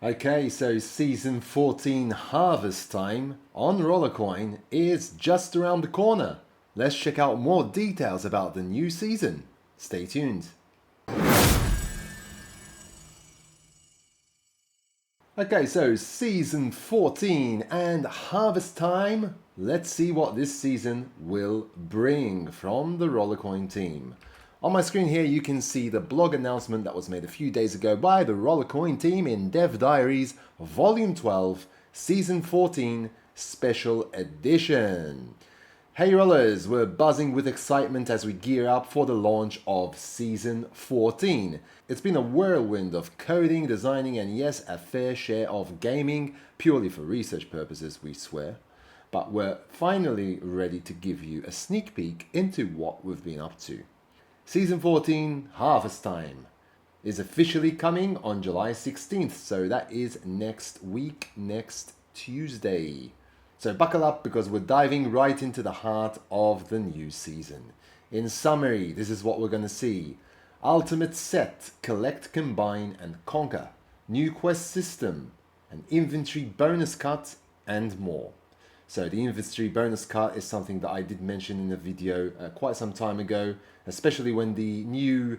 Okay, so season 14 harvest time on Rollercoin is just around the corner. Let's check out more details about the new season. Stay tuned. Okay, so season 14 and harvest time. Let's see what this season will bring from the Rollercoin team. On my screen here, you can see the blog announcement that was made a few days ago by the Rollercoin team in Dev Diaries, Volume 12, Season 14, Special Edition. Hey Rollers, we're buzzing with excitement as we gear up for the launch of Season 14. It's been a whirlwind of coding, designing, and yes, a fair share of gaming, purely for research purposes, we swear. But we're finally ready to give you a sneak peek into what we've been up to. Season 14, Harvest Time, is officially coming on July 16th, so that is next week, next Tuesday. So buckle up because we're diving right into the heart of the new season. In summary, this is what we're going to see. Ultimate set, collect, combine, and conquer. New quest system, an inventory bonus cut, and more. So the inventory bonus cut is something that I did mention in a video quite some time ago, especially when the new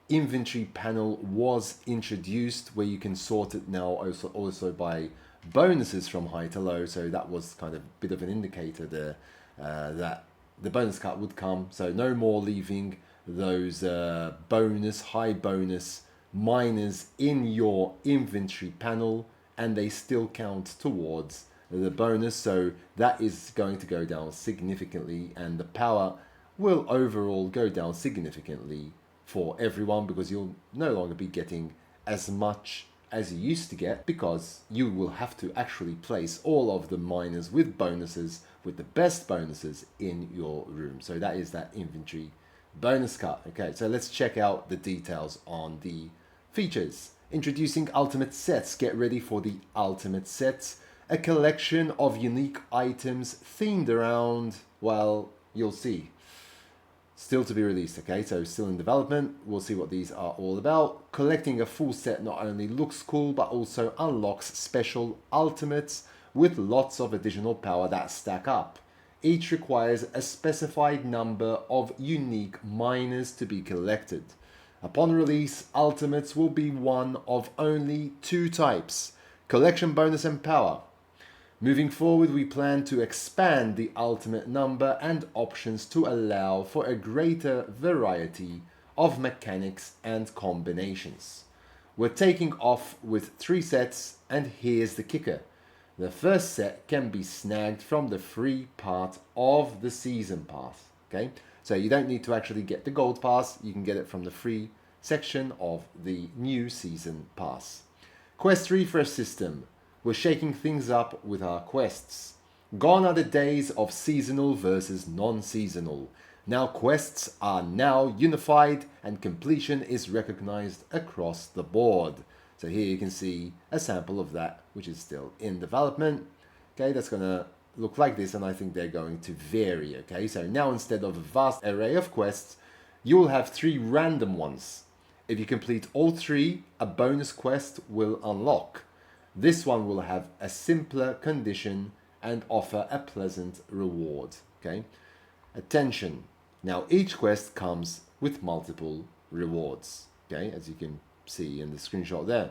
inventory panel was introduced, where you can sort it now also by bonuses from high to low. So that was kind of a bit of an indicator there that the bonus cut would come. So no more leaving those high bonus miners in your inventory panel, and they still count towards the bonus. So that is going to go down significantly, and the power will overall go down significantly for everyone, because you'll no longer be getting as much as you used to get, because you will have to actually place all of the miners with bonuses, with the best bonuses in your room. So that is that inventory bonus cut. Okay, so let's check out the details on the features. Introducing ultimate sets. Get ready for the ultimate sets, a collection of unique items themed around, well, you'll see. Still to be released, okay, so still in development. We'll see what these are all about. Collecting a full set not only looks cool, but also unlocks special ultimates with lots of additional power that stack up. Each requires a specified number of unique miners to be collected. Upon release, ultimates will be one of only two types: collection bonus and power. Moving forward, we plan to expand the ultimate number and options to allow for a greater variety of mechanics and combinations. We're taking off with 3 sets, and here's the kicker. The first set can be snagged from the free part of the season pass. Okay, so you don't need to actually get the gold pass, you can get it from the free section of the new season pass. Quest refresh system. We're shaking things up with our quests. Gone are the days of seasonal versus non-seasonal. Now quests are now unified and completion is recognized across the board. So here you can see a sample of that, which is still in development. Okay, that's gonna look like this, and I think they're going to vary. Okay, so now instead of a vast array of quests, you will have 3 random ones. If you complete all 3, a bonus quest will unlock. This one will have a simpler condition and offer a pleasant reward. Okay, attention. Now each quest comes with multiple rewards. Okay, as you can see in the screenshot there.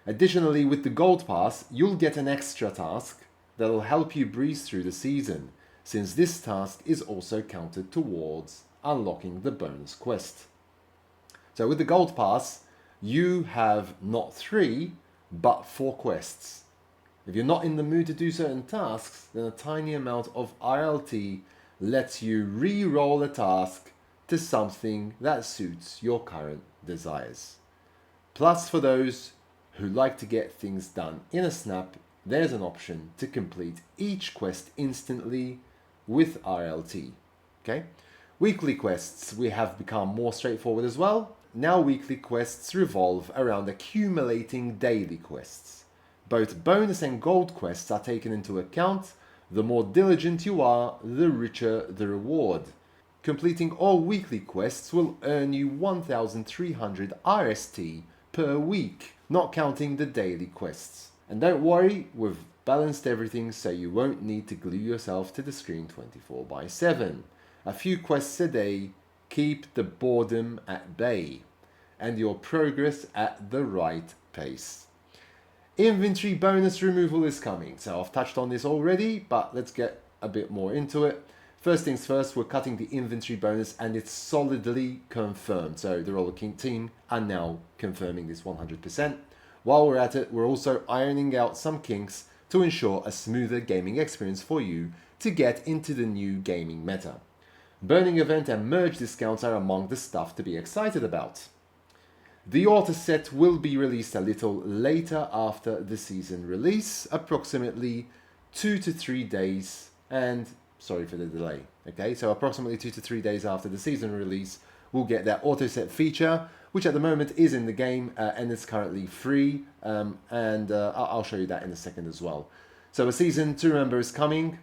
Additionally, with the gold pass, you'll get an extra task that'll help you breeze through the season, since this task is also counted towards unlocking the bonus quest. So with the gold pass, you have not 3, but 4 quests. If you're not in the mood to do certain tasks, then a tiny amount of RLT lets you re-roll a task to something that suits your current desires. Plus, for those who like to get things done in a snap, there's an option to complete each quest instantly with RLT. Okay? Weekly quests, we have become more straightforward as well. Now weekly quests revolve around accumulating daily quests. Both bonus and gold quests are taken into account. The more diligent you are, the richer the reward. Completing all weekly quests will earn you 1,300 RST per week. not counting the daily quests. And don't worry, we've balanced everything so you won't need to glue yourself to the screen 24/7. A few quests a day keep the boredom at bay and your progress at the right pace. Inventory bonus removal is coming. So I've touched on this already, but let's get a bit more into it. First things first, we're cutting the inventory bonus and it's solidly confirmed. So the RollerCoin team are now confirming this 100%. While we're at it, we're also ironing out some kinks to ensure a smoother gaming experience for you to get into the new gaming meta. Burning event and merge discounts are among the stuff to be excited about. The auto set will be released a little later after the season release, approximately 2 to 3 days, and sorry for the delay, okay, so approximately 2 to 3 days after the season release, we'll get that auto set feature, which at the moment is in the game and it's currently free, and I'll show you that in a second as well. So a season to remember is coming.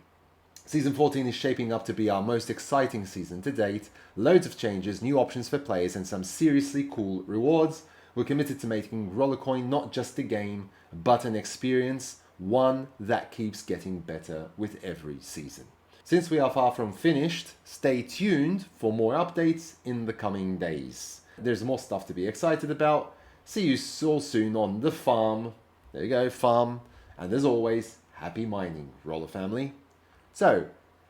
Season 14 is shaping up to be our most exciting season to date. Loads of changes, new options for players, and some seriously cool rewards. We're committed to making Rollercoin not just a game, but an experience, one that keeps getting better with every season. Since we are far from finished, stay tuned for more updates in the coming days. There's more stuff to be excited about. See you all soon on the farm. There you go, farm. And as always, happy mining, Roller family. So,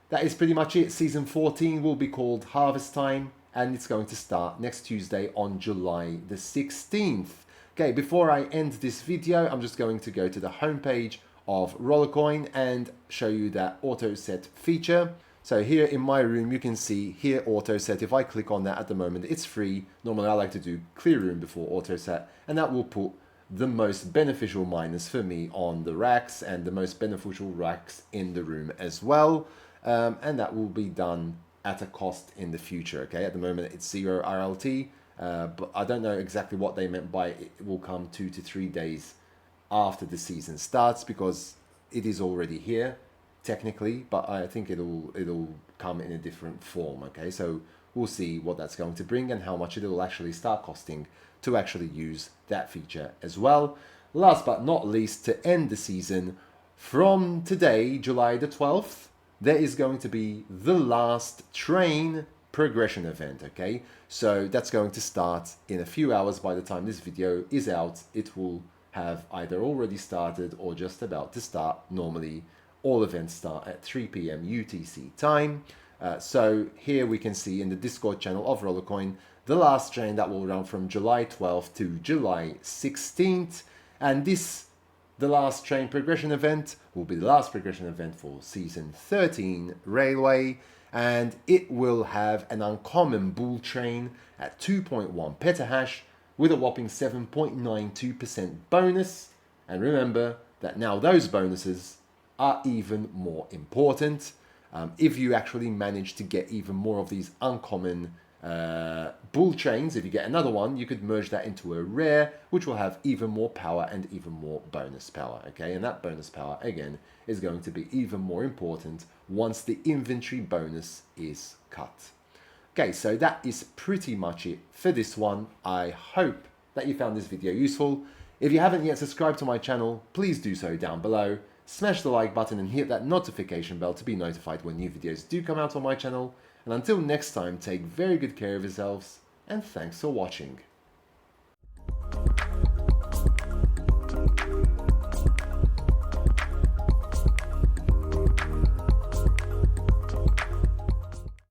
that is pretty much it. Season 14 will be called Harvest Time, and it's going to start next Tuesday on July the 16th. Okay, before I end this video, I'm just going to go to the homepage of Rollercoin and show you that auto set feature. So here in my room, you can see here auto set. If I click on that at the moment, it's free. Normally I like to do clear room before auto set, and that will put the most beneficial miners for me on the racks and the most beneficial racks in the room as well. And that will be done at a cost in the future. Okay, at the moment it's 0 RLT, but I don't know exactly what they meant by it will come 2 to 3 days after the season starts, because it is already here technically, but I think it'll come in a different form. Okay, so we'll see what that's going to bring and how much it will actually start costing to actually use that feature as well. Last but not least, to end the season, from today, July the 12th, there is going to be the last train progression event, okay? So that's going to start in a few hours. By the time this video is out, it will have either already started or just about to start. Normally, all events start at 3 p.m. UTC time. So here we can see in the Discord channel of Rollercoin, the last train that will run from July 12th to July 16th. And the last train progression event, will be the last progression event for Season 13 Railway. And it will have an uncommon bull train at 2.1 petahash with a whopping 7.92% bonus. And remember that now those bonuses are even more important. If you actually manage to get even more of these uncommon bull trains, if you get another one, you could merge that into a rare, which will have even more power and even more bonus power. Okay, and that bonus power again is going to be even more important once the inventory bonus is cut. Okay, so that is pretty much it for this one. I hope that you found this video useful. If you haven't yet subscribed to my channel, please do so down below. Smash the like button and hit that notification bell to be notified when new videos do come out on my channel. And until next time, take very good care of yourselves, and thanks for watching.